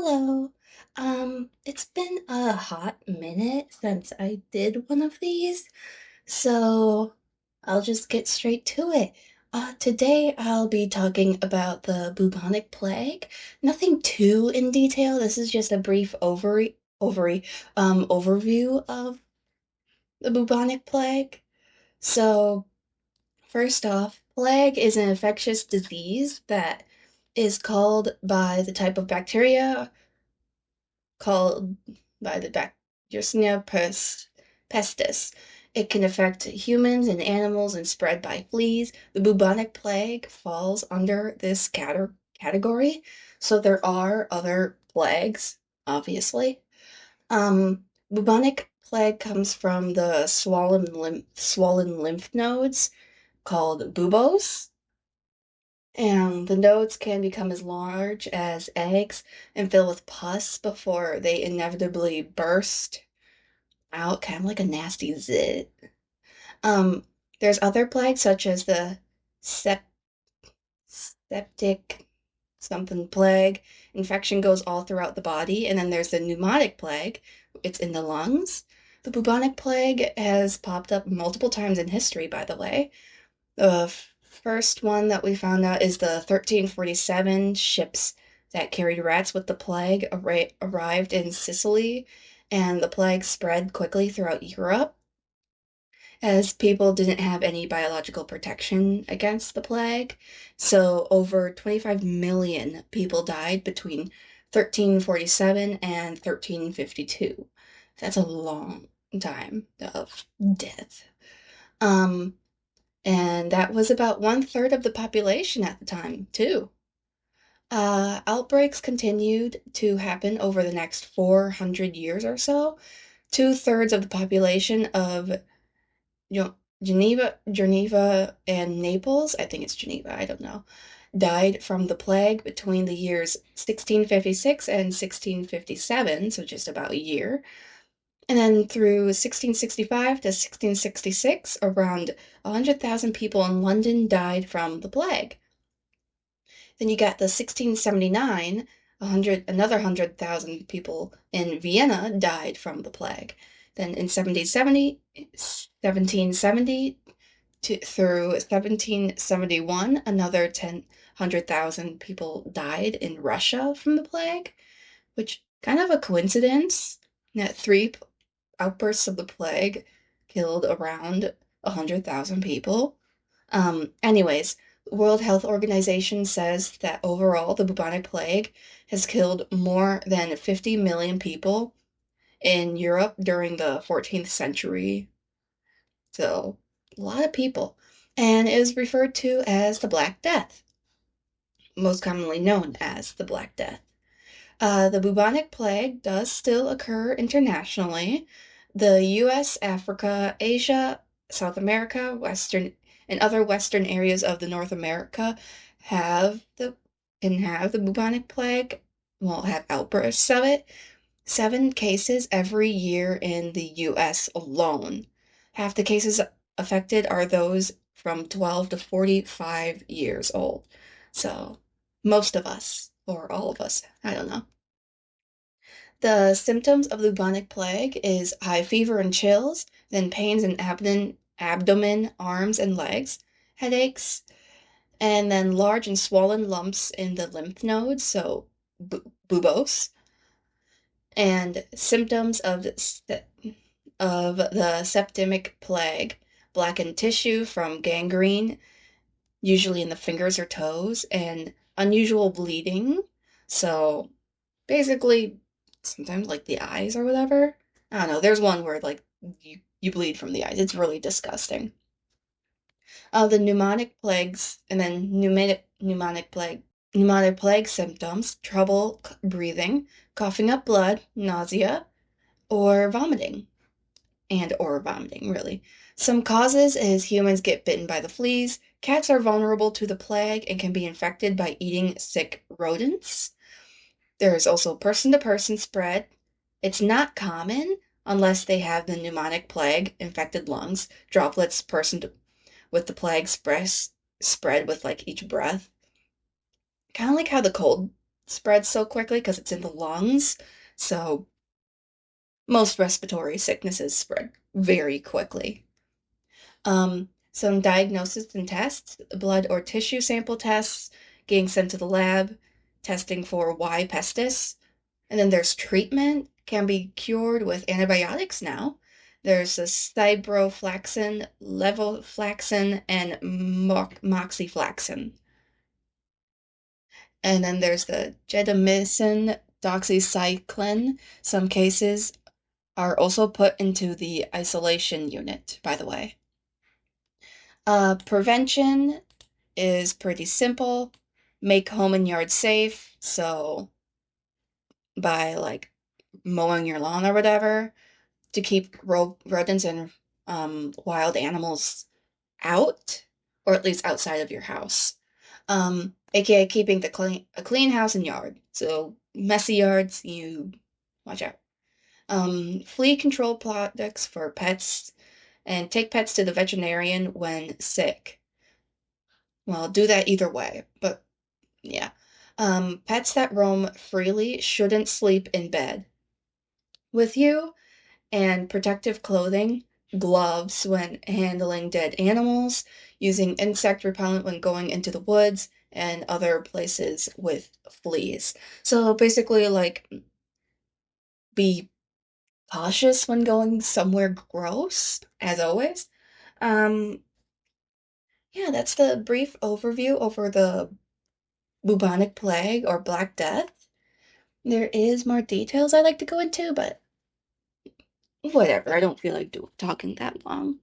Hello. It's been a hot minute since I did one of these, so I'll just get straight to it. Today I'll be talking about the bubonic plague. Nothing too in detail. This is just a brief overview of the bubonic plague. So, first off, plague is an infectious disease that is called by the type of bacteria called by the Yersinia pestis. It can affect humans and animals and spread by fleas. The bubonic plague falls under this category. So there are other plagues, obviously. Bubonic plague comes from the swollen lymph nodes called buboes. And the nodes can become as large as eggs and fill with pus before they inevitably burst out, kind of like a nasty zit. Um, there's other plagues such as the sep septic something plague. Infection goes all throughout the body, and then there's the pneumotic plague. It's in the lungs. The bubonic plague has popped up multiple times in history, by the way. The first one that we found out is the 1347 ships that carried rats with the plague arrived in Sicily, and the plague spread quickly throughout Europe as people didn't have any biological protection against the plague. So over 25 million people died between 1347 and 1352. That's a long time of death. Um, and that was about one third of the population at the time, too. Outbreaks continued to happen over the next 400 years or so. Two-thirds of the population of Geneva, and Naples, I think it's Geneva, I don't know, died from the plague between the years 1656 and 1657, so just about a year. And then through 1665 to 1666, around 100,000 people in London died from the plague. Then you got the 1679, another 100,000 people in Vienna died from the plague. Then in 1770 through 1771, another 100,000 people died in Russia from the plague, which kind of a coincidence that three outbursts of the plague killed around 100,000 people. Anyways, World Health Organization says that overall the bubonic plague has killed more than 50 million people in Europe during the 14th century. So, a lot of people. And is referred to as the Black Death, most commonly known as the Black Death. The bubonic plague does still occur internationally. The US, Africa, Asia, South America, and other western areas of the North America have the can have the bubonic plague, well, have outbursts of it. 7 cases every year in the US alone. Half the cases affected are those from 12 to 45 years old. So, most of us, or all of us, I don't know. The symptoms of the bubonic plague is high fever and chills, then pains in abdomen, arms, and legs, headaches, and then large and swollen lumps in the lymph nodes, so buboes, and symptoms of the septic plague, blackened tissue from gangrene, usually in the fingers or toes, and unusual bleeding. So basically, sometimes like the eyes or whatever. I don't know. There's one where like you bleed from the eyes. It's really disgusting. The pneumonic plagues and then pneumonic plague symptoms: trouble breathing, coughing up blood, nausea, or vomiting. And or vomiting, really. Some causes is humans get bitten by the fleas. Cats are vulnerable to the plague and can be infected by eating sick rodents. There is also person-to-person spread. It's not common unless they have the pneumonic plague, infected lungs, droplets with the plague spread with like each breath. Kind of like how the cold spreads so quickly because it's in the lungs. So most respiratory sicknesses spread very quickly. Some diagnosis and tests, blood or tissue sample tests, getting sent to the lab, testing for Y. pestis. And then there's treatment, can be cured with antibiotics now. There's a ciprofloxacin, levofloxacin, and moxifloxacin. And then there's the gentamicin, doxycycline. Some cases are also put into the isolation unit, by the way. Prevention is pretty simple. Make home and yard safe. So by like mowing your lawn or whatever to keep rodents and wild animals out, or at least outside of your house. AKA keeping a clean house and yard. So messy yards, you watch out. Flea control products for pets and take pets to the veterinarian when sick. Well, do that either way, but yeah. Pets that roam freely shouldn't sleep in bed with you, and protective clothing, gloves when handling dead animals, using insect repellent when going into the woods and other places with fleas. So basically, like, be cautious when going somewhere gross, as always. Um, yeah, that's the brief overview over the bubonic plague or Black Death. There is more details I'd like to go into, but whatever. I don't feel like talking that long.